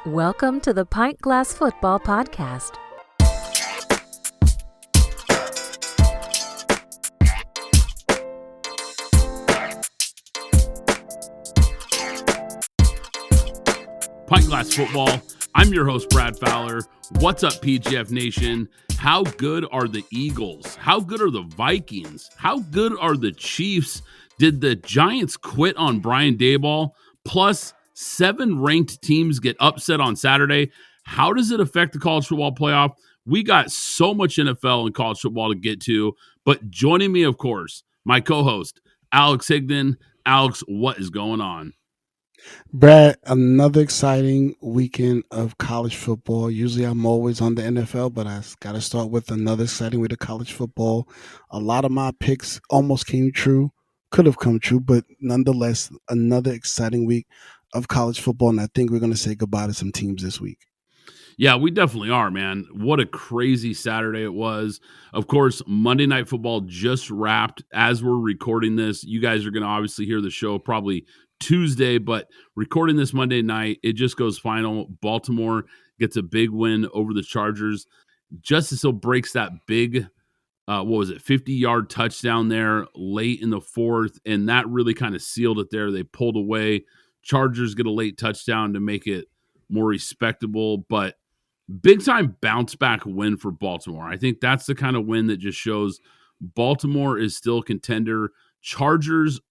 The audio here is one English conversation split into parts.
Welcome to the Pint Glass Football Podcast. Pint Glass Football. I'm your host, Brad Fowler. What's up, PGF Nation? How good are the Eagles? How good are the Vikings? How good are the Chiefs? Did the Giants quit on Brian Daboll? Plus, 7 ranked teams get upset on Saturday. How does it affect the college football playoff? We got so much NFL and college football to get to, but joining me, of course, my co-host, Alex Higdon. Alex, what is going on? Brad, another exciting weekend of college football. Usually I'm always on the NFL, but I got to start with another exciting week of college football. A lot of my picks almost came true, could have come true, but nonetheless, another exciting week of college football, and I think we're going to say goodbye to some teams this week. Yeah, we definitely are, man. What a crazy Saturday it was. Of course, Monday Night Football just wrapped as we're recording this. You guys are going to obviously hear the show probably Tuesday, but recording this Monday night, it just goes final. Baltimore gets a big win over the Chargers. Justice Hill breaks that big, 50-yard touchdown there late in the fourth, and that really kind of sealed it there. They pulled away. Chargers get a late touchdown to make it more respectable, but big-time bounce-back win for Baltimore. I think that's the kind of win that just shows Baltimore is still a contender. Chargers,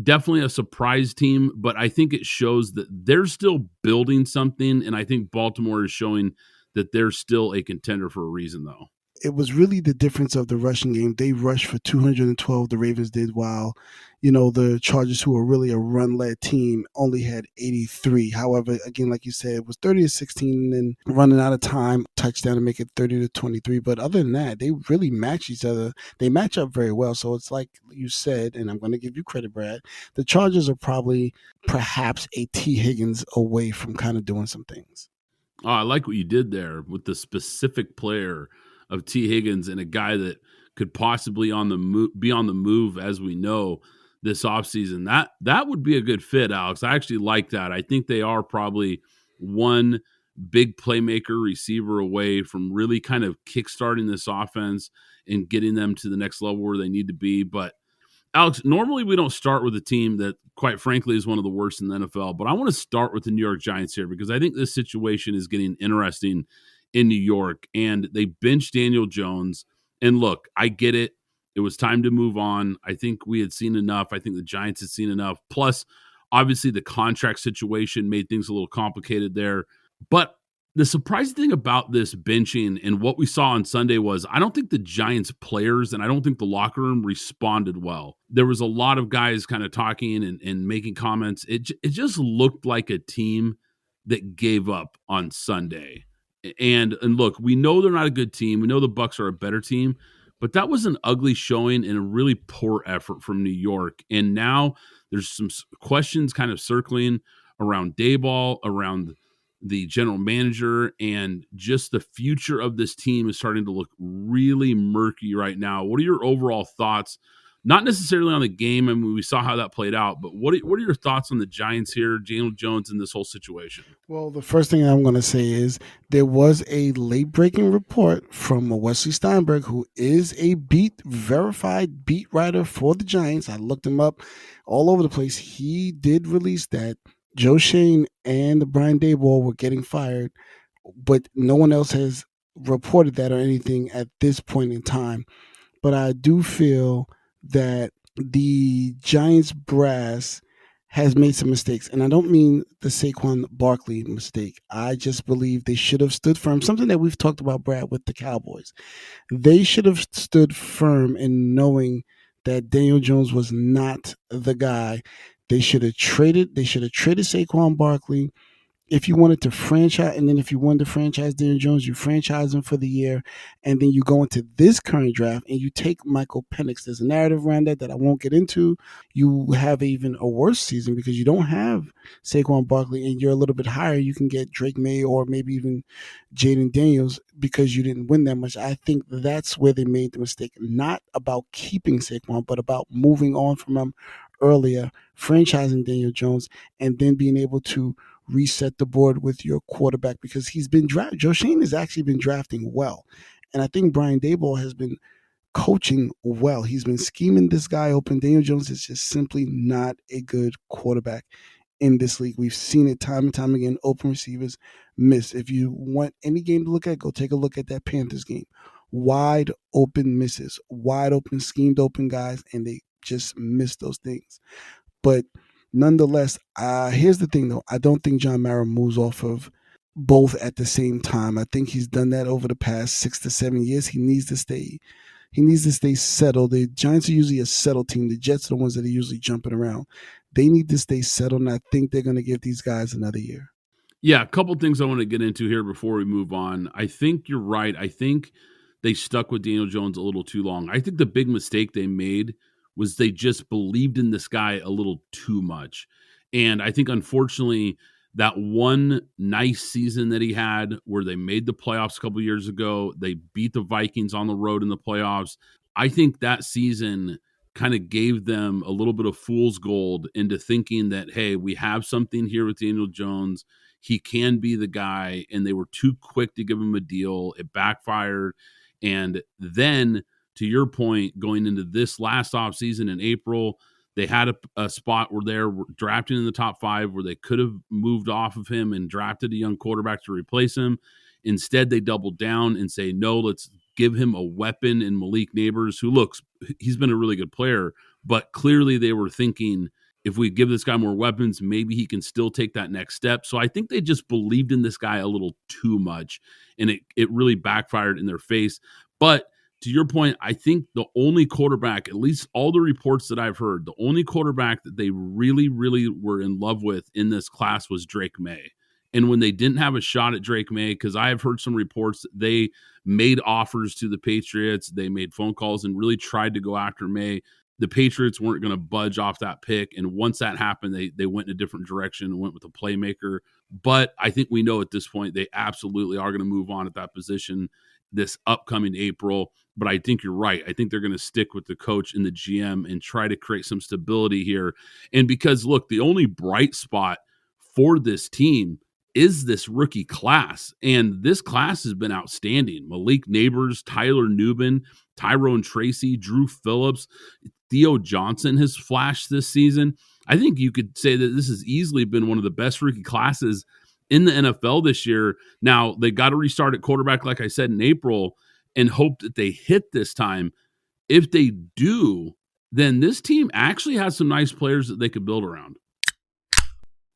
definitely a surprise team, but I think it shows that they're still building something, and I think Baltimore is showing that they're still a contender for a reason, though. It was really the difference of the rushing game. They rushed for 212, the Ravens did, while, the Chargers, who are really a run-led team, only had 83. However, again, like you said, it was 30-16 and running out of time, touchdown to make it 30-23. But other than that, they really match each other. They match up very well. So it's like you said, and I'm going to give you credit, Brad, the Chargers are perhaps a T. Higgins away from kind of doing some things. Oh, I like what you did there with the specific player of T. Higgins and a guy that could possibly be on the move, as we know, this offseason. That would be a good fit, Alex. I actually like that. I think they are probably one big playmaker receiver away from really kind of kickstarting this offense and getting them to the next level where they need to be. But, Alex, normally we don't start with a team that, quite frankly, is one of the worst in the NFL. But I want to start with the New York Giants here because I think this situation is getting interesting in New York, and they benched Daniel Jones. And look, I get it. It was time to move on. I think we had seen enough. I think the Giants had seen enough. Plus, obviously, the contract situation made things a little complicated there. But the surprising thing about this benching and what we saw on Sunday was I don't think the Giants players and I don't think the locker room responded well. There was a lot of guys kind of talking and making comments. It just looked like a team that gave up on Sunday. And look, we know they're not a good team. We know the Bucs are a better team, but that was an ugly showing and a really poor effort from New York. And now there's some questions kind of circling around Daboll, around the general manager, and just the future of this team is starting to look really murky right now. What are your overall thoughts? Not necessarily on the game, I mean, we saw how that played out, but what are your thoughts on the Giants here, Daniel Jones, and this whole situation? Well, the first thing I'm going to say is there was a late-breaking report from Wesley Steinberg, who is a verified beat writer for the Giants. I looked him up all over the place. He did release that Joe Shane and Brian Daboll were getting fired, but no one else has reported that or anything at this point in time. But I do feel that the Giants brass has made some mistakes. And I don't mean the Saquon Barkley mistake. I just believe they should have stood firm. Something that we've talked about, Brad, with the Cowboys. They should have stood firm in knowing that Daniel Jones was not the guy. They should have traded Saquon Barkley. If you wanted to franchise, and then if you wanted to franchise Daniel Jones, you franchise him for the year, and then you go into this current draft and you take Michael Penix. There's a narrative around that I won't get into. You have even a worse season because you don't have Saquon Barkley and you're a little bit higher. You can get Drake May or maybe even Jaden Daniels because you didn't win that much. I think that's where they made the mistake, not about keeping Saquon, but about moving on from him earlier, franchising Daniel Jones, and then being able to reset the board with your quarterback because he's been drafted. Joe Shane has actually been drafting well. And I think Brian Daboll has been coaching well. He's been scheming this guy open. Daniel Jones is just simply not a good quarterback in this league. We've seen it time and time again. Open receivers miss. If you want any game to look at, go take a look at that Panthers game. Wide open misses, wide open, schemed open guys, and they just miss those things. But nonetheless, here's the thing, though. I don't think John Mara moves off of both at the same time. I think he's done that over the past 6 to 7 years. He needs to stay settled. The Giants are usually a settled team. The Jets are the ones that are usually jumping around. They need to stay settled, and I think they're going to give these guys another year. Yeah, a couple things I want to get into here before we move on. I think you're right. I think they stuck with Daniel Jones a little too long. I think the big mistake they made was they just believed in this guy a little too much. And I think, unfortunately, that one nice season that he had where they made the playoffs a couple years ago, they beat the Vikings on the road in the playoffs. I think that season kind of gave them a little bit of fool's gold into thinking that, hey, we have something here with Daniel Jones. He can be the guy, and they were too quick to give him a deal. It backfired. And then, to your point, going into this last offseason in April, they had a spot where they're drafting in the top 5 where they could have moved off of him and drafted a young quarterback to replace him. Instead, they doubled down and say, no, let's give him a weapon in Malik Neighbors, who he's been a really good player, but clearly they were thinking, if we give this guy more weapons, maybe he can still take that next step. So I think they just believed in this guy a little too much, and it really backfired in their face. But to your point, I think the only quarterback, at least all the reports that I've heard, the only quarterback that they really, really were in love with in this class was Drake May. And when they didn't have a shot at Drake May, because I have heard some reports that they made offers to the Patriots, they made phone calls and really tried to go after May. The Patriots weren't going to budge off that pick. And once that happened, they went in a different direction and went with a playmaker. But I think we know at this point they absolutely are going to move on at that position this upcoming April. But I think you're right. I think they're going to stick with the coach and the GM and try to create some stability here. And because, look, the only bright spot for this team is this rookie class. And this class has been outstanding. Malik Neighbors, Tyler Nubin, Tyrone Tracy, Drew Phillips, Theo Johnson has flashed this season. I think you could say that this has easily been one of the best rookie classes in the NFL this year. Now, they got to restart at quarterback, like I said, in April, and hope that they hit this time. If they do, then this team actually has some nice players that they could build around.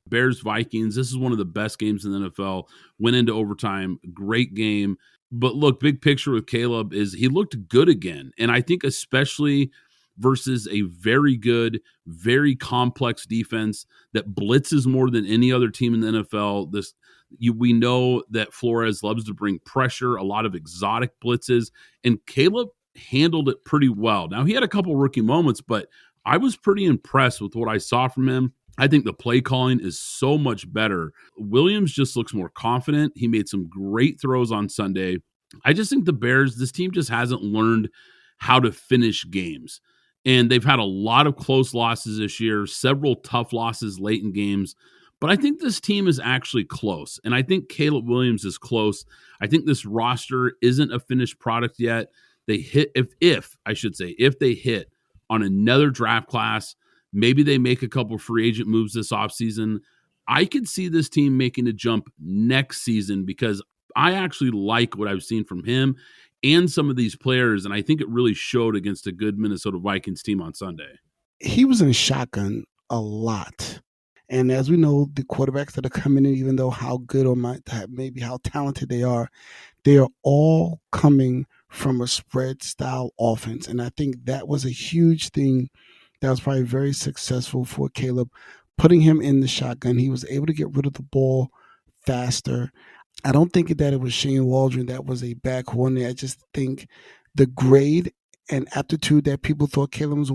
Bears, Vikings, this is one of the best games in the NFL. Went into overtime, great game. But look, big picture with Caleb is he looked good again. And I think especially versus a very good, very complex defense that blitzes more than any other team in the NFL. We know that Flores loves to bring pressure, a lot of exotic blitzes, and Caleb handled it pretty well. Now, he had a couple rookie moments, but I was pretty impressed with what I saw from him. I think the play calling is so much better. Williams just looks more confident. He made some great throws on Sunday. I just think the Bears, this team just hasn't learned how to finish games. And they've had a lot of close losses this year, several tough losses late in games. But I think this team is actually close. And I think Caleb Williams is close. I think this roster isn't a finished product yet. They hit, if they hit on another draft class, maybe they make a couple free agent moves this offseason, I could see this team making a jump next season because I actually like what I've seen from him and some of these players, and I think it really showed against a good Minnesota Vikings team on Sunday. He was in shotgun a lot. And as we know, the quarterbacks that are coming in, even though how good or maybe how talented they are all coming from a spread style offense. And I think that was a huge thing that was probably very successful for Caleb. Putting him in the shotgun, he was able to get rid of the ball faster. I don't think that it was Shane Waldron that was a bad coordinator. I just think the grade and aptitude that people thought Caleb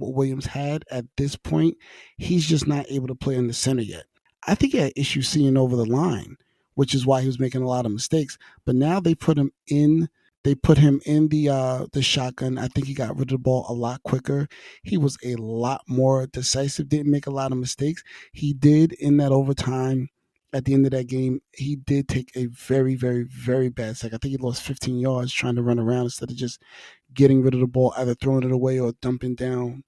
Williams had at this point, he's just not able to play in the center yet. I think he had issues seeing over the line, which is why he was making a lot of mistakes. But now they put him in. They put him in the shotgun. I think he got rid of the ball a lot quicker. He was a lot more decisive. Didn't make a lot of mistakes. He did in that overtime at the end of that game, he did take a very, very, very bad sack. I think he lost 15 yards trying to run around instead of just getting rid of the ball, either throwing it away or dumping down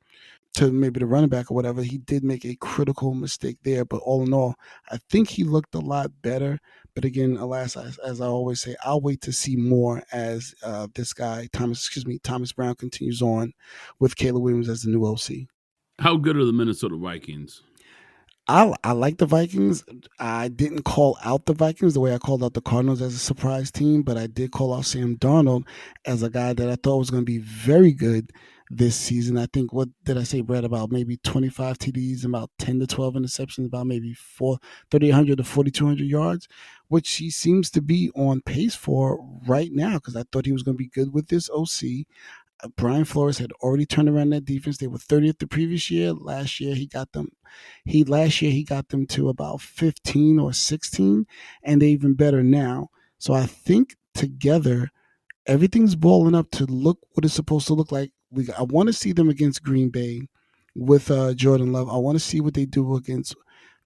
to maybe the running back or whatever. He did make a critical mistake there, but all in all, I think he looked a lot better. But again, alas, as I always say, I'll wait to see more as this guy Thomas Brown continues on with Caleb Williams as the new OC. How good are the Minnesota Vikings? I like the Vikings. I didn't call out the Vikings the way I called out the Cardinals as a surprise team, but I did call out Sam Darnold as a guy that I thought was going to be very good this season. I think, what did I say, Brad, about maybe 25 TDs, about 10 to 12 interceptions, about maybe 3,800 to 4,200 yards, which he seems to be on pace for right now, because I thought he was going to be good with this OC. Brian Flores had already turned around that defense. They were 30th the previous year. Last year he got them to about 15 or 16, and they're even better now. So I think together everything's balling up to look what it's supposed to look like. I want to see them against Green Bay with Jordan Love. I want to see what they do against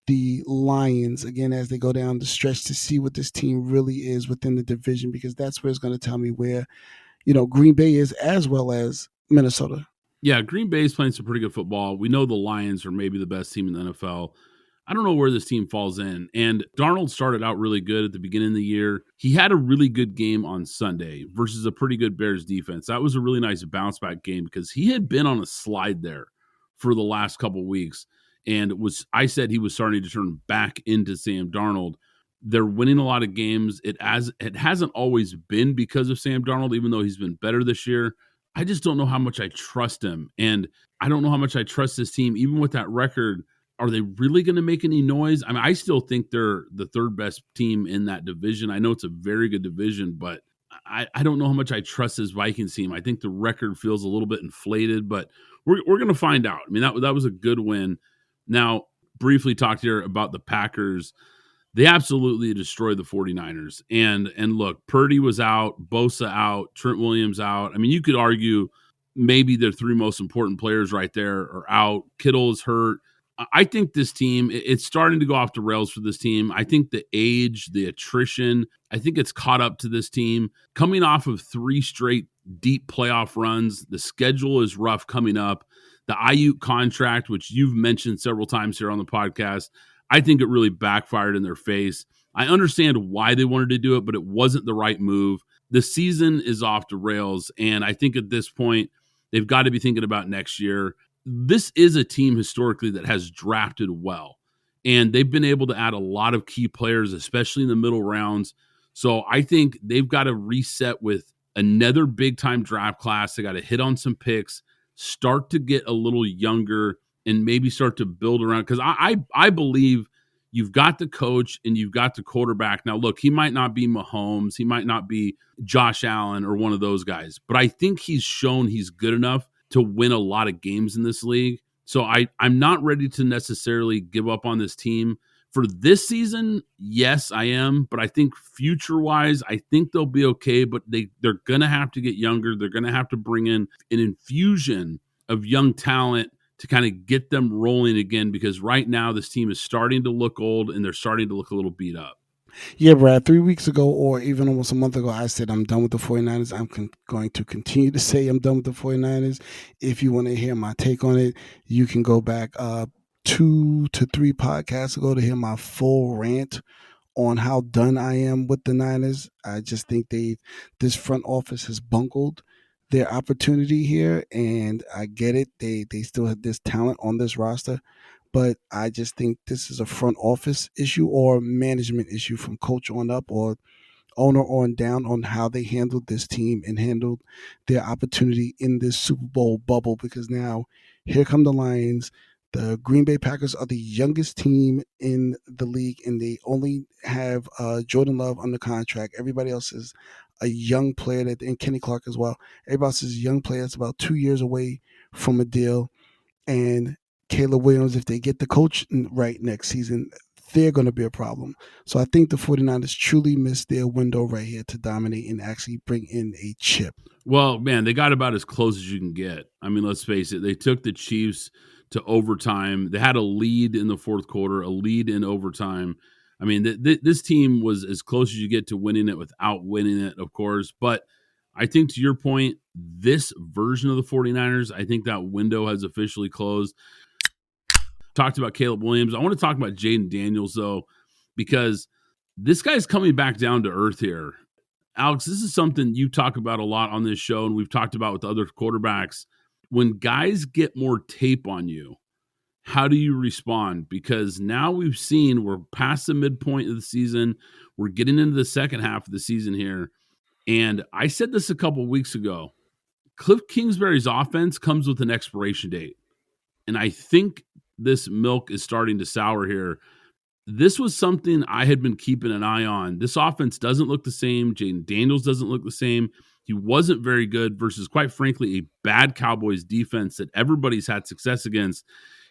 the Lions again as they go down the stretch to see what this team really is within the division, because that's where it's going to tell me where Green Bay is, as well as Minnesota. Yeah, Green Bay is playing some pretty good football. We know the Lions are maybe the best team in the NFL. I don't know where this team falls in. And Darnold started out really good at the beginning of the year. He had a really good game on Sunday versus a pretty good Bears defense. That was a really nice bounce back game because he had been on a slide there for the last couple weeks. And I said he was starting to turn back into Sam Darnold. They're winning a lot of games. It hasn't always been because of Sam Darnold, even though he's been better this year. I just don't know how much I trust him. And I don't know how much I trust this team. Even with that record, are they really going to make any noise? I mean, I still think they're the third best team in that division. I know it's a very good division, but I don't know how much I trust this Vikings team. I think the record feels a little bit inflated, but we're going to find out. I mean, that was a good win. Now, briefly talked here about the Packers. They absolutely destroyed the 49ers. And look, Purdy was out, Bosa out, Trent Williams out. I mean, you could argue maybe their three most important players right there are out. Kittle is hurt. I think this team, it's starting to go off the rails for this team. I think the age, the attrition, I think it's caught up to this team. Coming off of 3 straight deep playoff runs, the schedule is rough coming up. The Ayuk contract, which you've mentioned several times here on the podcast, I think it really backfired in their face. I understand why they wanted to do it, but it wasn't the right move. The season is off the rails, and I think at this point, they've got to be thinking about next year. This is a team historically that has drafted well, and they've been able to add a lot of key players, especially in the middle rounds. So I think they've got to reset with another big-time draft class. They got to hit on some picks, start to get a little younger, and maybe start to build around. Because I believe you've got the coach and you've got the quarterback. Now, look, he might not be Mahomes. He might not be Josh Allen or one of those guys. But I think he's shown he's good enough to win a lot of games in this league. So I'm not ready to necessarily give up on this team. For this season, yes, I am. But I think future-wise, I think they'll be okay. But they're going to have to get younger. They're going to have to bring in an infusion of young talent to kind of get them rolling again, because right now this team is starting to look old and they're starting to look a little beat up. Yeah, Brad, 3 weeks ago or even almost a month ago, I said I'm done with the 49ers. I'm going to continue to say I'm done with the 49ers. If you want to hear my take on it, you can go back 2 to 3 podcasts ago to hear my full rant on how done I am with the Niners. I just think this front office has bungled their opportunity here, and I get it. They still have this talent on this roster, but I just think this is a front office issue or management issue from coach on up or owner on down on how they handled this team and handled their opportunity in this Super Bowl bubble, because now here come the Lions. The Green Bay Packers are the youngest team in the league, and they only have Jordan Love under contract. Everybody else is a young player, and Kenny Clark as well. Everybody else is a young player that's about 2 years away from a deal. And Caleb Williams, if they get the coach right next season, they're going to be a problem. So I think the 49ers truly missed their window right here to dominate and actually bring in a chip. Well, man, they got about as close as you can get. I mean, let's face it. They took the Chiefs to overtime. They had a lead in the fourth quarter, a lead in overtime. I mean, this team was as close as you get to winning it without winning it, of course. But I think to your point, this version of the 49ers, I think that window has officially closed. Talked about Caleb Williams. I want to talk about Jaden Daniels, though, because this guy's coming back down to earth here. Alex, this is something you talk about a lot on this show, and we've talked about with other quarterbacks. When guys get more tape on you, how do you respond? Because now we've seen we're past the midpoint of the season. We're getting into the second half of the season here. And I said this a couple weeks ago. Cliff Kingsbury's offense comes with an expiration date. And I think this milk is starting to sour here. This was something I had been keeping an eye on. This offense doesn't look the same. Jaden Daniels doesn't look the same. He wasn't very good versus, quite frankly, a bad Cowboys defense that everybody's had success against.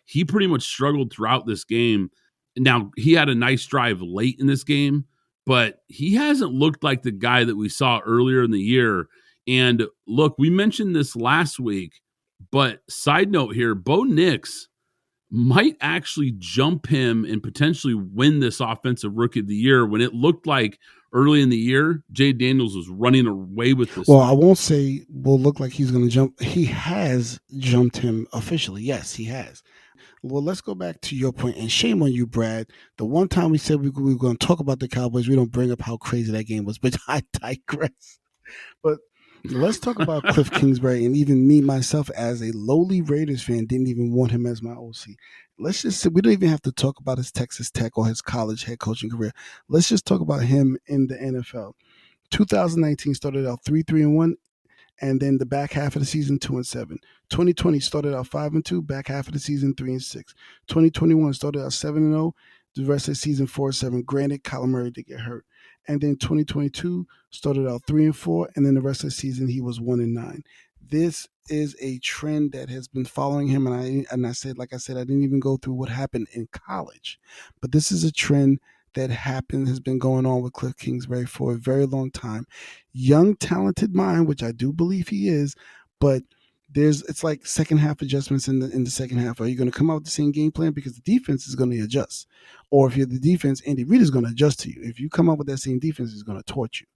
He pretty much struggled throughout this game. Now, he had a nice drive late in this game, but he hasn't looked like the guy that we saw earlier in the year. And look, we mentioned this last week, but side note here, Bo Nix might actually jump him and potentially win this offensive rookie of the year when it looked like early in the year, Jay Daniels was running away with this. Well, I won't say will look like he's going to jump. He has jumped him officially. Yes, he has. Well, let's go back to your point, and shame on you, Brad. The one time we said we were going to talk about the Cowboys, we don't bring up how crazy that game was, but I digress. But let's talk about Cliff Kingsbury, and even me, myself, as a lowly Raiders fan, didn't even want him as my OC. Let's just say we don't even have to talk about his Texas Tech or his college head coaching career. Let's just talk about him in the NFL. 2019 started out 3-3-1. And then the back half of the season, 2-7. 2020 started out 5-2. Back half of the season, 3-6. 2021 started out 7-0. The rest of the season, 4-7. Granted, Kyler Murray did get hurt. And then 2022 started out 3-4. And then the rest of the season, he was 1-9. This is a trend that has been following him. And I said, like I said, I didn't even go through what happened in college. But this is a trend that has been going on with Cliff Kingsbury for a very long time. Young, talented mind, which I do believe he is, but it's like second half adjustments in the second half. Are you going to come out with the same game plan? Because the defense is going to adjust. Or if you're the defense, Andy Reid is going to adjust to you. If you come up with that same defense, he's going to torch you.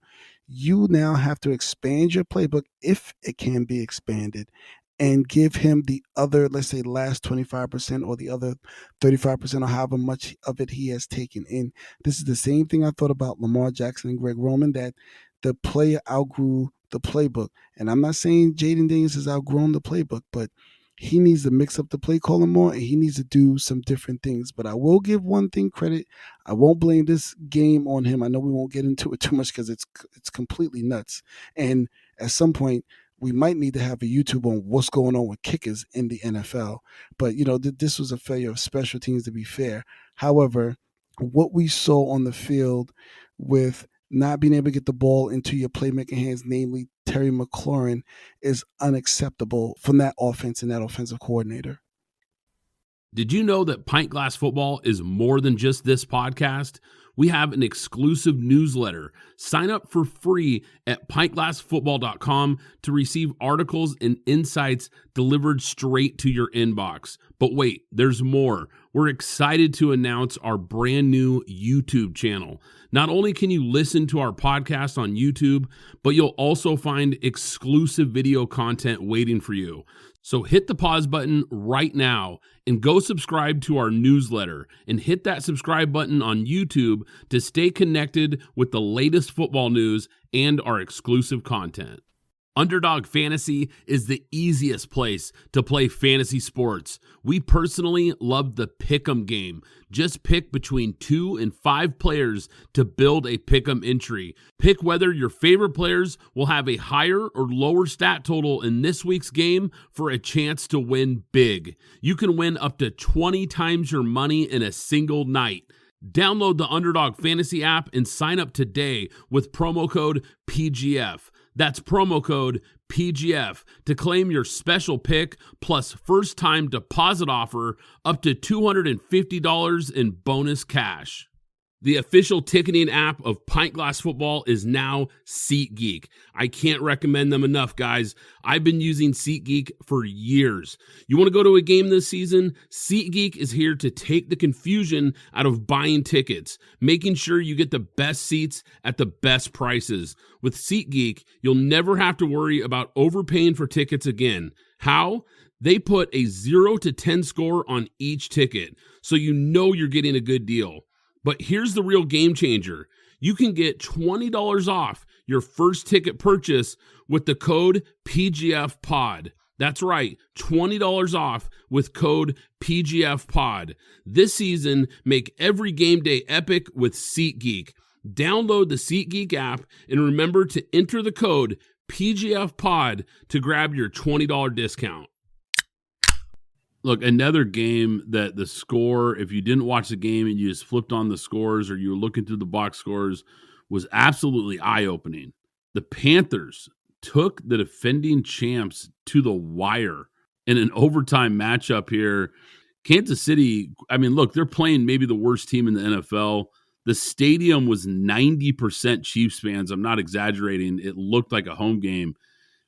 You now have to expand your playbook, if it can be expanded, and give him the other, let's say, last 25% or the other 35% or however much of it he has taken in. This is the same thing I thought about Lamar Jackson and Greg Roman, that the player outgrew the playbook. And I'm not saying Jaden Daniels has outgrown the playbook, but he needs to mix up the play calling more, and he needs to do some different things. But I will give one thing credit. I won't blame this game on him. I know we won't get into it too much because it's completely nuts. And at some point, we might need to have a YouTube on what's going on with kickers in the NFL. But, this was a failure of special teams, to be fair. However, what we saw on the field with not being able to get the ball into your playmaking hands, namely Terry McLaurin, is unacceptable from that offense and that offensive coordinator. Did you know that Pint Glass Football is more than just this podcast? We have an exclusive newsletter. Sign up for free at pintglassfootball.com to receive articles and insights delivered straight to your inbox. But wait, there's more. We're excited to announce our brand new YouTube channel. Not only can you listen to our podcast on YouTube, but you'll also find exclusive video content waiting for you. So hit the pause button right now and go subscribe to our newsletter, and hit that subscribe button on YouTube to stay connected with the latest football news and our exclusive content. Underdog Fantasy is the easiest place to play fantasy sports. We personally love the pick'em game. Just pick between 2 and 5 players to build a pick'em entry. Pick whether your favorite players will have a higher or lower stat total in this week's game for a chance to win big. You can win up to 20 times your money in a single night. Download the Underdog Fantasy app and sign up today with promo code PGF. That's promo code PGF to claim your special pick plus first-time deposit offer up to $250 in bonus cash. The official ticketing app of Pint Glass Football is now SeatGeek. I can't recommend them enough, guys. I've been using SeatGeek for years. You want to go to a game this season? SeatGeek is here to take the confusion out of buying tickets, making sure you get the best seats at the best prices. With SeatGeek, you'll never have to worry about overpaying for tickets again. How? They put a 0 to 10 score on each ticket, so you know you're getting a good deal. But here's the real game changer. You can get $20 off your first ticket purchase with the code PGFPOD. That's right, $20 off with code PGFPOD. This season, make every game day epic with SeatGeek. Download the SeatGeek app and remember to enter the code PGFPOD to grab your $20 discount. Look, another game that the score, if you didn't watch the game and you just flipped on the scores or you were looking through the box scores, was absolutely eye-opening. The Panthers took the defending champs to the wire in an overtime matchup here. Kansas City, I mean, look, they're playing maybe the worst team in the NFL. The stadium was 90% Chiefs fans. I'm not exaggerating. It looked like a home game.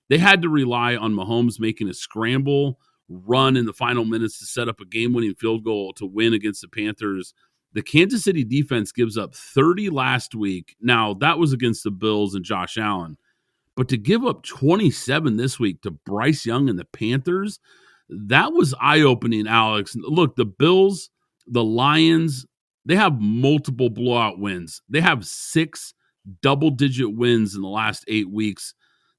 They had to rely on Mahomes making a scramble run in the final minutes to set up a game-winning field goal to win against the Panthers. The Kansas City defense gives up 30 last week. Now, that was against the Bills and Josh Allen. But to give up 27 this week to Bryce Young and the Panthers, that was eye-opening, Alex. Look, the Bills, the Lions, they have multiple blowout wins. They have 6 double-digit wins in the last 8 weeks.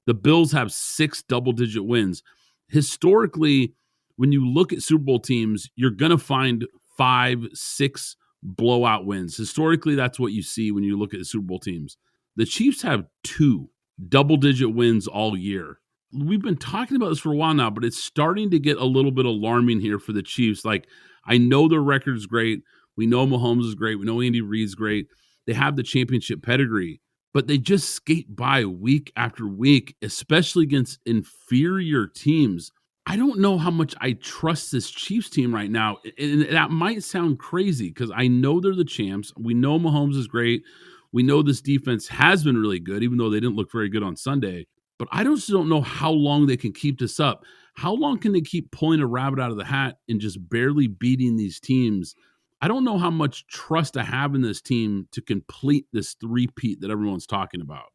The Bills have 6 double-digit wins. Historically, when you look at Super Bowl teams, you're going to find 5, 6 blowout wins. Historically, that's what you see when you look at the Super Bowl teams. The Chiefs have 2 double-digit wins all year. We've been talking about this for a while now, but it's starting to get a little bit alarming here for the Chiefs. Like, I know their record is great. We know Mahomes is great. We know Andy Reid's great. They have the championship pedigree, but they just skate by week after week, especially against inferior teams. I don't know how much I trust this Chiefs team right now. And that might sound crazy because I know they're the champs. We know Mahomes is great. We know this defense has been really good, even though they didn't look very good on Sunday. But I just don't know how long they can keep this up. How long can they keep pulling a rabbit out of the hat and just barely beating these teams? I don't know how much trust I have in this team to complete this three-peat that everyone's talking about.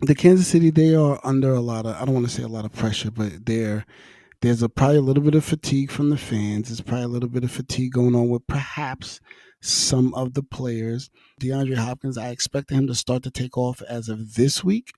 The Kansas City, they are under a lot of, I don't want to say a lot of pressure, but there's probably a little bit of fatigue from the fans. There's probably a little bit of fatigue going on with perhaps some of the players. DeAndre Hopkins, I expected him to start to take off as of this week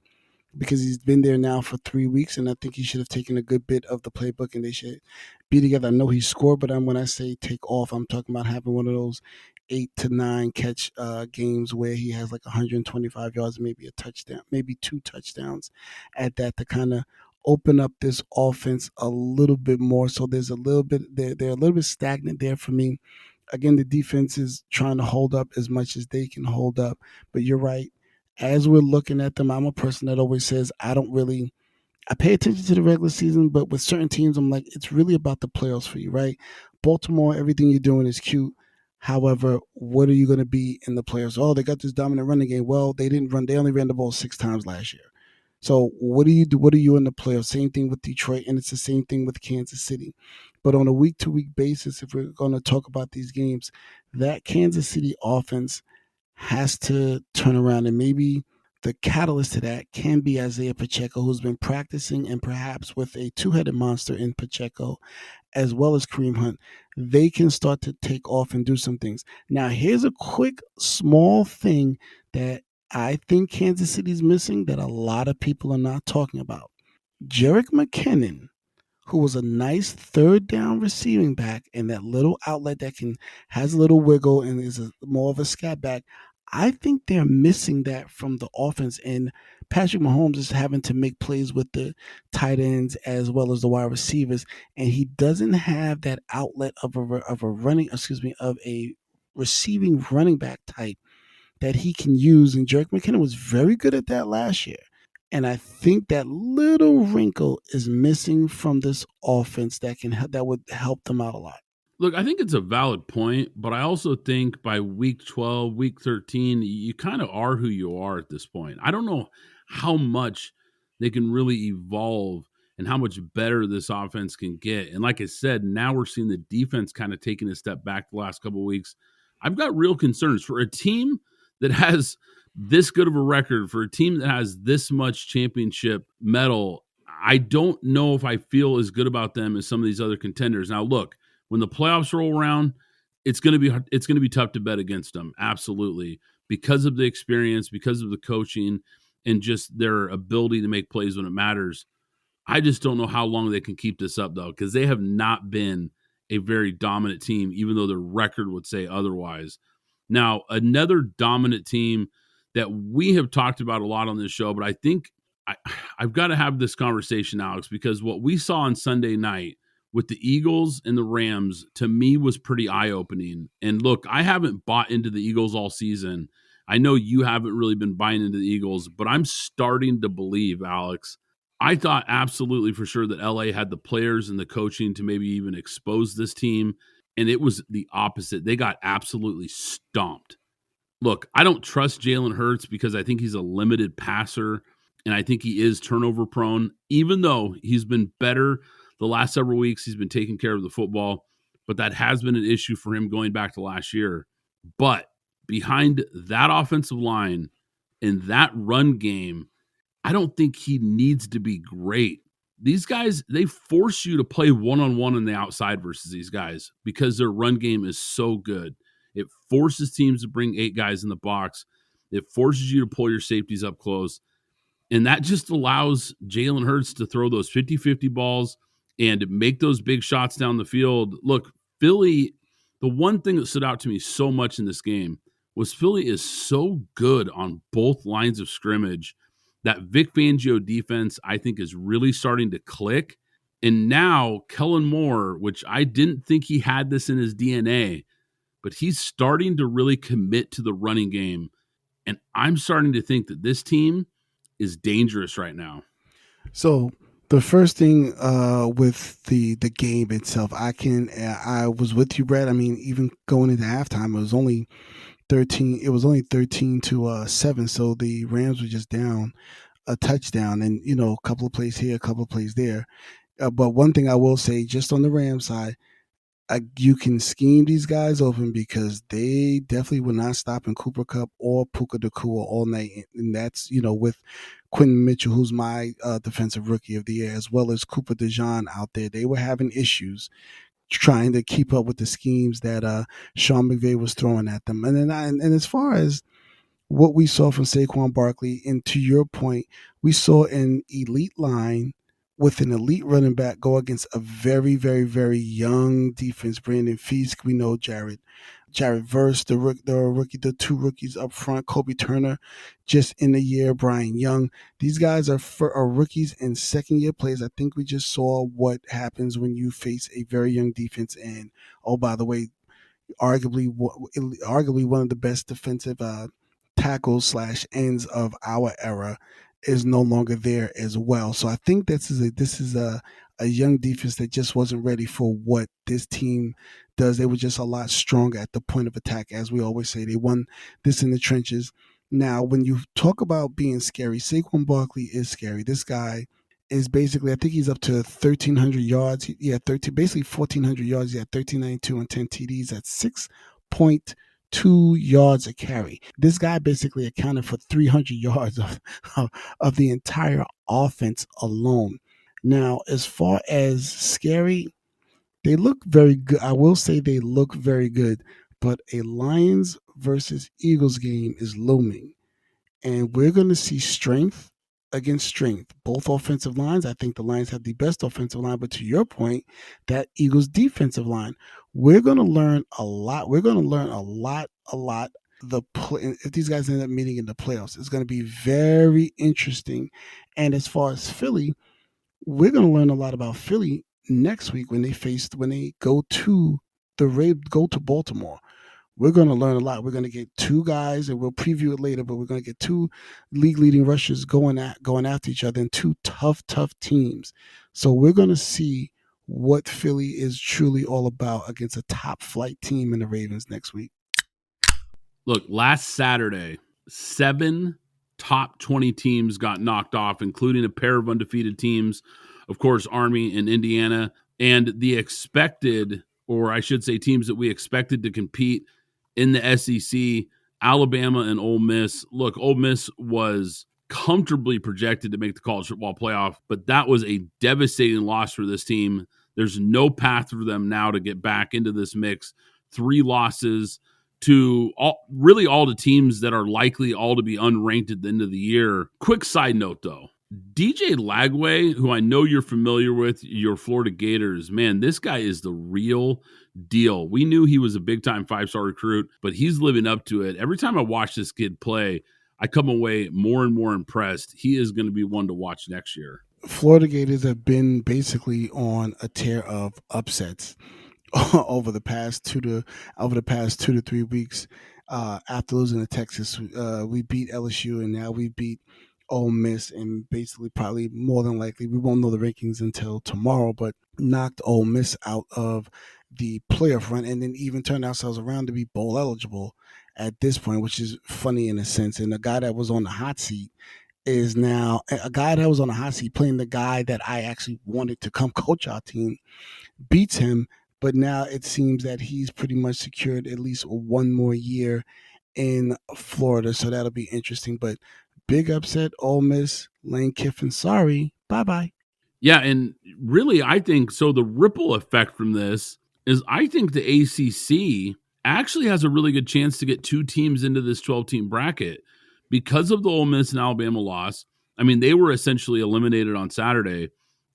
because he's been there now for 3 weeks, and I think he should have taken a good bit of the playbook, and they should be together. I know he scored, but when I say take off, I'm talking about having one of those 8 to 9 catch games where he has like 125 yards, maybe a touchdown, maybe 2 touchdowns at that to kind of open up this offense a little bit more. So there's a little bit, they're a little bit stagnant there for me. Again, the defense is trying to hold up as much as they can hold up, but you're right. As we're looking at them, I'm a person that always says I pay attention to the regular season, but with certain teams, I'm like, it's really about the playoffs for you, right? Baltimore, everything you're doing is cute. However, what are you going to be in the playoffs? Oh, they got this dominant running game. Well, they only ran the ball 6 times last year. So what do you do? What are you in the playoffs? Same thing with Detroit, and it's the same thing with Kansas City. But on a week-to-week basis, if we're going to talk about these games, that Kansas City offense has to turn around, and maybe the catalyst to that can be Isaiah Pacheco, who's been practicing, and perhaps with a 2-headed monster in Pacheco, as well as Kareem Hunt, they can start to take off and do some things. Now, here's a quick, small thing that I think Kansas City's missing that a lot of people are not talking about. Jerick McKinnon, who was a nice third down receiving back and that little outlet that has a little wiggle and is more of a scat back. I think they're missing that from the offense, and Patrick Mahomes is having to make plays with the tight ends as well as the wide receivers, and he doesn't have that outlet of a receiving running back type that he can use. And Jerick McKinnon was very good at that last year, and I think that little wrinkle is missing from this offense that would help them out a lot. Look, I think it's a valid point, but I also think by week 12, week 13, you kind of are who you are at this point. I don't know how much they can really evolve and how much better this offense can get. And like I said, now we're seeing the defense kind of taking a step back the last couple of weeks. I've got real concerns for a team that has this good of a record, for a team that has this much championship medal. I don't know if I feel as good about them as some of these other contenders. Now, look, when the playoffs roll around, it's going to be tough to bet against them, absolutely, because of the experience, because of the coaching, and just their ability to make plays when it matters. I just don't know how long they can keep this up, though, because they have not been a very dominant team, even though their record would say otherwise. Now, another dominant team that we have talked about a lot on this show, but I think I've got to have this conversation, Alex, because what we saw on Sunday night with the Eagles and the Rams, to me, was pretty eye-opening. And look, I haven't bought into the Eagles all season. I know you haven't really been buying into the Eagles, but I'm starting to believe, Alex. I thought absolutely for sure that LA had the players and the coaching to maybe even expose this team, and it was the opposite. They got absolutely stomped. Look, I don't trust Jalen Hurts because I think he's a limited passer, and I think he is turnover prone, even though he's been better the last several weeks. He's been taking care of the football, but that has been an issue for him going back to last year. But behind that offensive line and that run game, I don't think he needs to be great. These guys, they force you to play one-on-one on the outside versus these guys because their run game is so good. It forces teams to bring 8 guys in the box. It forces you to pull your safeties up close. And that just allows Jalen Hurts to throw those 50-50 balls and make those big shots down the field. Look, Philly, the one thing that stood out to me so much in this game was Philly is so good on both lines of scrimmage. That Vic Fangio defense, I think, is really starting to click. And now Kellen Moore, which I didn't think he had this in his DNA, but he's starting to really commit to the running game. And I'm starting to think that this team is dangerous right now. So the first thing with the game itself, I was with you, Brad. I mean, even going into halftime, it was only 13. It was only 13-7. So the Rams were just down a touchdown, and a couple of plays here, a couple of plays there. But one thing I will say, just on the Rams side, you can scheme these guys open because they definitely were not stopping Cooper Kupp or Puka Nacua all night. And that's, with Quentin Mitchell, who's my defensive rookie of the year, as well as Cooper DeJean out there. They were having issues trying to keep up with the schemes that Sean McVay was throwing at them. And as far as what we saw from Saquon Barkley, and to your point, we saw an elite line with an elite running back go against a very, very, very young defense. Brandon Fisk, we know Jared Verse, the 2 rookies up front, Kobe Turner, just in the year, Brian Young. These guys are rookies and second-year players. I think we just saw what happens when you face a very young defense. And, oh, by the way, arguably one of the best defensive tackles / ends of our era is no longer there as well. So I think this is a young defense that just wasn't ready for what this team does. They were just a lot stronger at the point of attack, as we always say. They won this in the trenches. Now, when you talk about being scary, Saquon Barkley is scary. This guy is basically, I think he's up to 1,300 yards. Basically 1,400 yards. He had 1,392 and 10 TDs at 6.2 yards a carry. This guy basically accounted for 300 yards of the entire offense alone. Now, as far as scary, they look very good. I will say they look very good, but a Lions versus Eagles game is looming, and we're going to see strength against strength. Both offensive lines. I think the Lions have the best offensive line, but to your point, that Eagles defensive line, we're going to learn a lot. We're going to learn a lot. If these guys end up meeting in the playoffs, it's going to be very interesting. And as far as Philly, we're going to learn a lot about Philly next week when they go to Baltimore. We're going to learn a lot. We're going to get 2 guys, and we'll preview it later, but we're going to get 2 league-leading rushers going after each other, and 2 tough teams. So we're going to see what Philly is truly all about against a top flight team in the Ravens next week. Look, last Saturday, 7 top 20 teams got knocked off, including a pair of undefeated teams, of course, Army and Indiana, and the expected, or I should say teams that we expected to compete in the SEC, Alabama and Ole Miss. Look, Ole Miss was comfortably projected to make the college football playoff, but that was a devastating loss for this team. There's no path for them now to get back into this mix. 3 losses to all the teams that are likely all to be unranked at the end of the year. Quick side note, though. DJ Lagway, who I know you're familiar with, your Florida Gators, man, this guy is the real deal. We knew he was a big-time 5-star recruit, but he's living up to it. Every time I watch this kid play, I come away more and more impressed. He is going to be one to watch next year. Florida Gators have been basically on a tear of upsets over the past 2 to 3 weeks. After losing to Texas, we beat LSU, and now we beat Ole Miss, and basically probably more than likely, we won't know the rankings until tomorrow, but knocked Ole Miss out of the playoff run, and then even turned ourselves around to be bowl eligible at this point, which is funny in a sense. And the guy that was on the hot seat is now a guy that was on the hot seat playing the guy that I actually wanted to come coach our team, beats him. But now it seems that he's pretty much secured at least one more year in Florida. So that'll be interesting. But big upset, Ole Miss, Lane Kiffin, sorry, bye-bye. Yeah, and really, I think, so the ripple effect from this is I think the ACC actually has a really good chance to get 2 teams into this 12-team bracket because of the Ole Miss and Alabama loss. I mean, they were essentially eliminated on Saturday.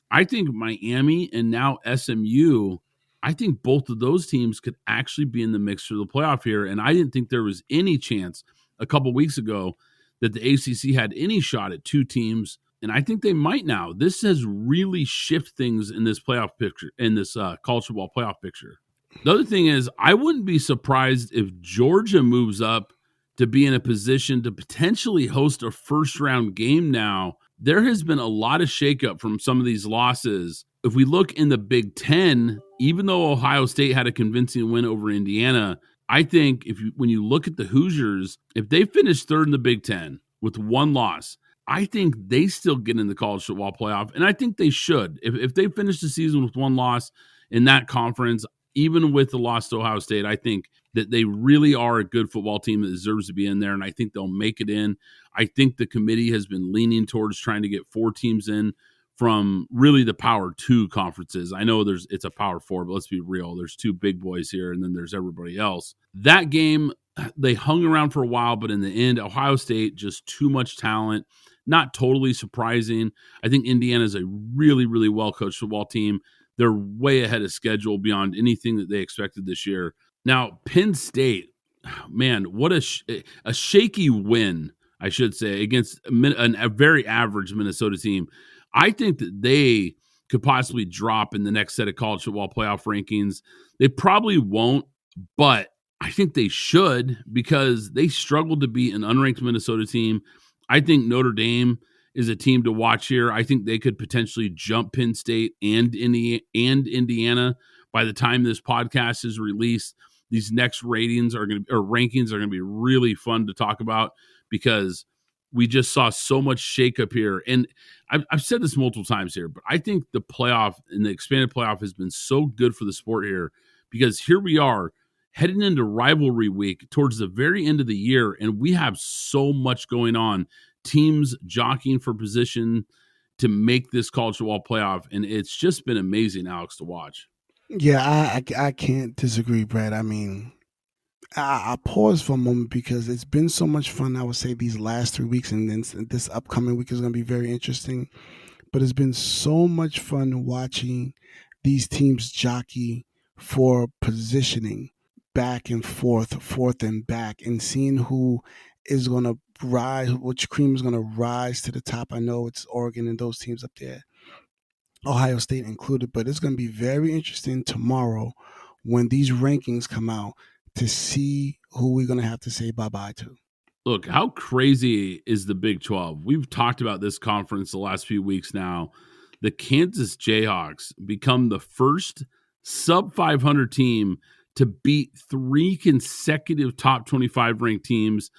I think Miami and now SMU, I think both of those teams could actually be in the mix for the playoff here. And I didn't think there was any chance a couple weeks ago that the ACC had any shot at 2 teams. And I think they might now. This has really shifted things in this playoff picture, in this college football playoff picture. The other thing is, I wouldn't be surprised if Georgia moves up to be in a position to potentially host a first-round game now. There has been a lot of shakeup from some of these losses. If we look in the Big Ten, even though Ohio State had a convincing win over Indiana, I think when you look at the Hoosiers, if they finish 3rd in the Big Ten with 1 loss, I think they still get in the college football playoff, and I think they should. If they finish the season with 1 loss in that conference, even with the loss to Ohio State, I think that they really are a good football team that deserves to be in there, and I think they'll make it in. I think the committee has been leaning towards trying to get 4 teams in from really the Power 2 conferences. I know it's a Power 4, but let's be real. There's 2 big boys here, and then there's everybody else. That game, they hung around for a while, but in the end, Ohio State, just too much talent. Not totally surprising. I think Indiana is a really, really well-coached football team. They're way ahead of schedule beyond anything that they expected this year. Now, Penn State, man, what a shaky win, I should say, against a very average Minnesota team. I think that they could possibly drop in the next set of college football playoff rankings. They probably won't, but I think they should because they struggled to beat an unranked Minnesota team. I think Notre Dame is a team to watch here. I think they could potentially jump Penn State and Indiana by the time this podcast is released. These next rankings are going to be really fun to talk about because we just saw so much shakeup here. And I've said this multiple times here, but I think the playoff and the expanded playoff has been so good for the sport here because here we are heading into rivalry week towards the very end of the year, and we have so much going on. Teams jockeying for position to make this college football playoff, and it's just been amazing, Alex, to watch. Yeah, I can't disagree, Brad. I mean, I pause for a moment because it's been so much fun. I would say these last 3 weeks, and then this upcoming week is going to be very interesting. But it's been so much fun watching these teams jockey for positioning back and forth and back, and seeing who is going to rise, which cream is going to rise to the top. I know it's Oregon and those teams up there, Ohio State included, but it's going to be very interesting tomorrow when these rankings come out to see who we're going to have to say bye-bye to. Look, how crazy is the Big 12? We've talked about this conference the last few weeks now. the Kansas Jayhawks become the first sub 500 team to beat 3 consecutive top 25 ranked teams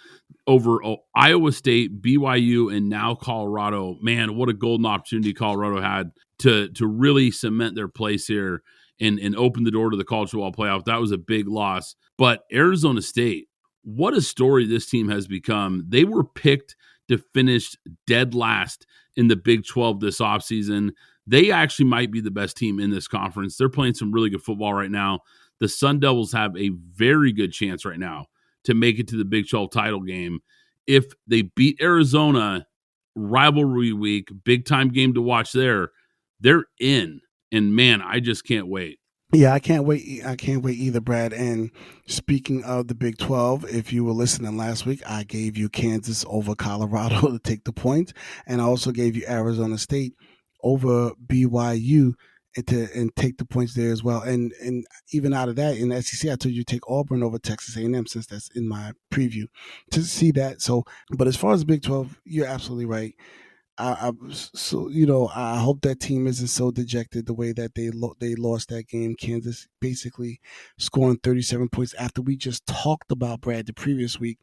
over Iowa State, BYU, and now Colorado. Man, what a golden opportunity Colorado had to really cement their place here and open the door to the college football playoff. That was a big loss. But Arizona State, what a story this team has become. They were picked to finish dead last in the Big 12 this offseason. They actually might be the best team in this conference. They're playing some really good football right now. The Sun Devils have a very good chance right now to make it to the Big 12 title game. If they beat Arizona, rivalry week, big time game to watch there, they're in. And man, I just can't wait. Yeah, I can't wait. I can't wait either, Brad. And speaking of the Big 12, if you were listening last week, I gave you Kansas over Colorado to take the points. And I also gave you Arizona State over BYU and take the points there as well. And even out of that, in the SEC, I told you to take Auburn over Texas A&M since that's in my preview to see that. So, but as far as the Big 12, you're absolutely right. I hope that team isn't so dejected the way that they lost that game. Kansas basically scoring 37 points after we just talked about, Brad, the previous week,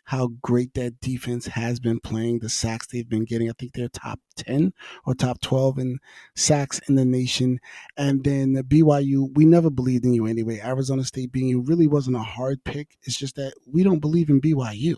how great that defense has been playing, the sacks they've been getting. I think they're top 10 or top 12 in sacks in the nation. And then the BYU, we never believed in you anyway. Arizona State being you really wasn't a hard pick. It's just that we don't believe in BYU.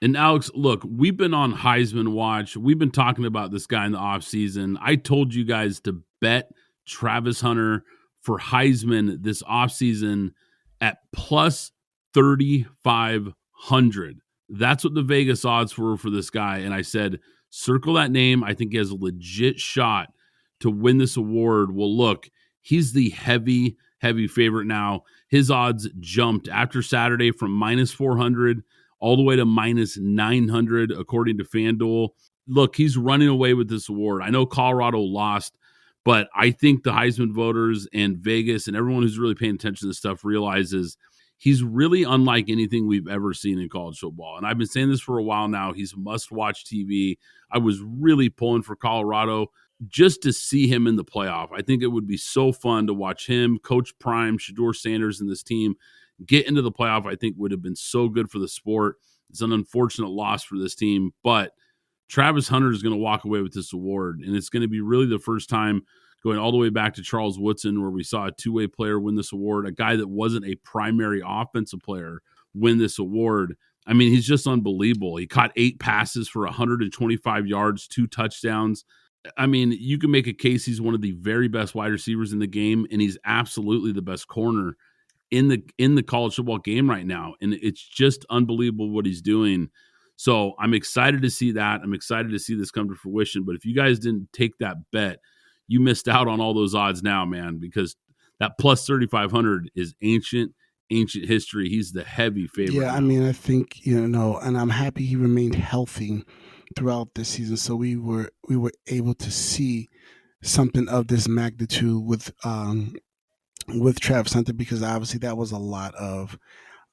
And Alex, look, we've been on Heisman watch. We've been talking about this guy in the offseason. I told you guys to bet Travis Hunter for Heisman this offseason at plus 3,500. That's what the Vegas odds were for this guy. And I said, circle that name. I think he has a legit shot to win this award. Well, look, he's the heavy favorite now. His odds jumped after Saturday from minus 400 all the way to minus 900, according to FanDuel. Look, he's running away with this award. I know Colorado lost, but I think the Heisman voters and Vegas and everyone who's really paying attention to this stuff realizes he's really unlike anything we've ever seen in college football. And I've been saying this for a while now. He's must-watch TV. I was really pulling for Colorado just to see him in the playoff. I think it would be so fun to watch him, Coach Prime, Shedeur Sanders, and this team get into the playoff. I think would have been so good for the sport. It's an unfortunate loss for this team, but Travis Hunter is going to walk away with this award, and it's going to be really the first time going all the way back to Charles Woodson where we saw a two-way player win this award, a guy that wasn't a primary offensive player win this award. I mean, he's just unbelievable. He caught 8 passes for 125 yards, 2 touchdowns. I mean, you can make a case he's one of the very best wide receivers in the game, and he's absolutely the best corner in the college football game right now. And it's just unbelievable what he's doing. So I'm excited to see that. I'm excited to see this come to fruition. But if you guys didn't take that bet, you missed out on all those odds now, man, because that plus 3,500 is ancient history. He's the heavy favorite. Yeah, now. I mean, I think, and I'm happy he remained healthy throughout this season. So we were able to see something of this magnitude with Travis Hunter, because obviously that was a lot of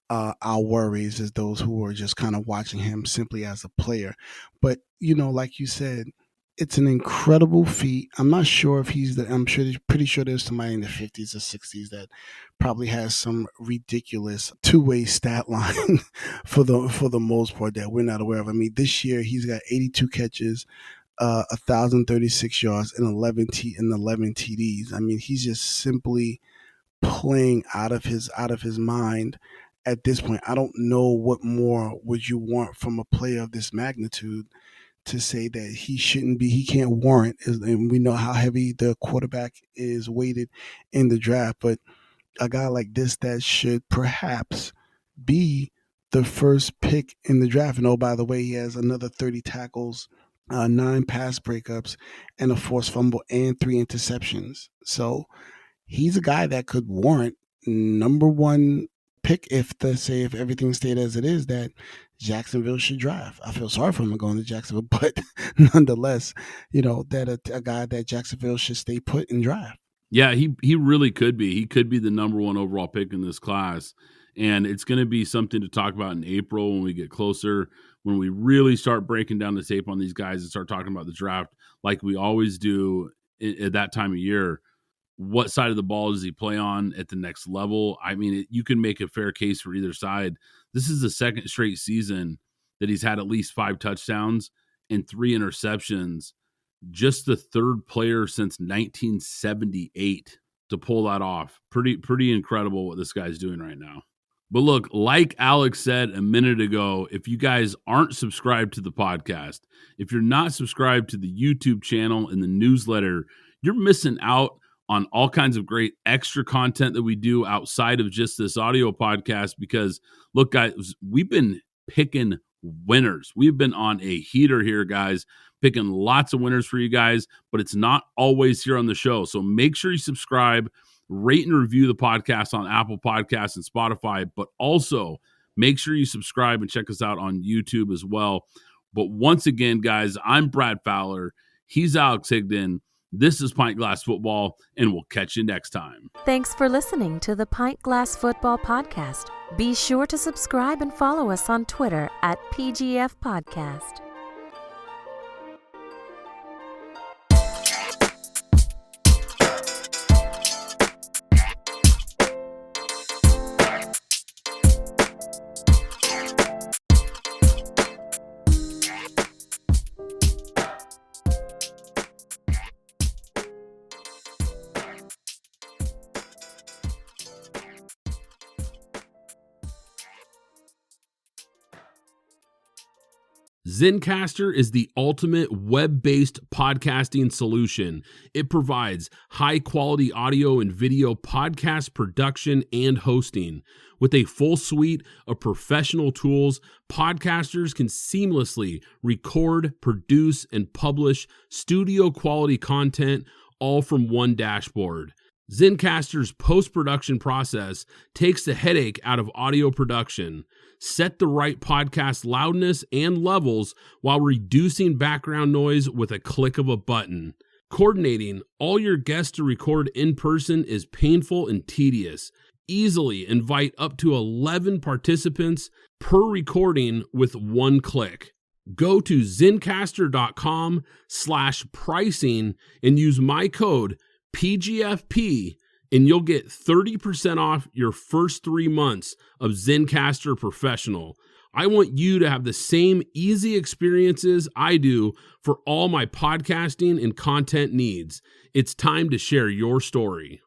our worries as those who were just kind of watching him simply as a player. But, like you said, it's an incredible feat. I'm not sure if pretty sure there's somebody in the 50s or 60s that probably has some ridiculous two-way stat line for the most part that we're not aware of. I mean, this year he's got 82 catches, 1,036 yards, and 11 TDs. I mean, he's just simply playing out of his mind at this point. I don't know what more would you want from a player of this magnitude to say that he can't warrant, and we know how heavy the quarterback is weighted in the draft, but a guy like this that should perhaps be the first pick in the draft. And oh, by the way, he has another 30 tackles, 9 pass breakups, and a forced fumble and 3 interceptions. So he's a guy that could warrant number one pick if everything stayed as it is, that Jacksonville should draft. I feel sorry for him going to Jacksonville, but nonetheless, that a guy that Jacksonville should stay put and draft. Yeah, he really could be. He could be the number one overall pick in this class. And it's going to be something to talk about in April when we get closer, when we really start breaking down the tape on these guys and start talking about the draft like we always do at that time of year. What side of the ball does he play on at the next level? I mean, you can make a fair case for either side. This is the second straight season that he's had at least 5 touchdowns and 3 interceptions. Just the third player since 1978 to pull that off. Pretty incredible what this guy's doing right now. But look, like Alex said a minute ago, if you guys aren't subscribed to the podcast, if you're not subscribed to the YouTube channel and the newsletter, you're missing out on all kinds of great extra content that we do outside of just this audio podcast. Because look, guys, we've been picking winners. We've been on a heater here, guys, picking lots of winners for you guys, but it's not always here on the show. So make sure you subscribe, rate and review the podcast on Apple Podcasts and Spotify, but also make sure you subscribe and check us out on YouTube as well. But once again, guys, I'm Brad Fowler. He's Alex Higdon. This is Pint Glass Football, and we'll catch you next time. Thanks for listening to the Pint Glass Football Podcast. Be sure to subscribe and follow us on Twitter at PGF Podcast. Zencastr is the ultimate web-based podcasting solution. It provides high-quality audio and video podcast production and hosting. With a full suite of professional tools, podcasters can seamlessly record, produce, and publish studio-quality content all from one dashboard. Zencastr's post-production process takes the headache out of audio production. Set the right podcast loudness and levels while reducing background noise with a click of a button. Coordinating all your guests to record in person is painful and tedious. Easily invite up to 11 participants per recording with one click. Go to zencastr.com/pricing and use my code PGFP, and you'll get 30% off your first 3 months of Zencastr Professional. I want you to have the same easy experiences I do for all my podcasting and content needs. It's time to share your story.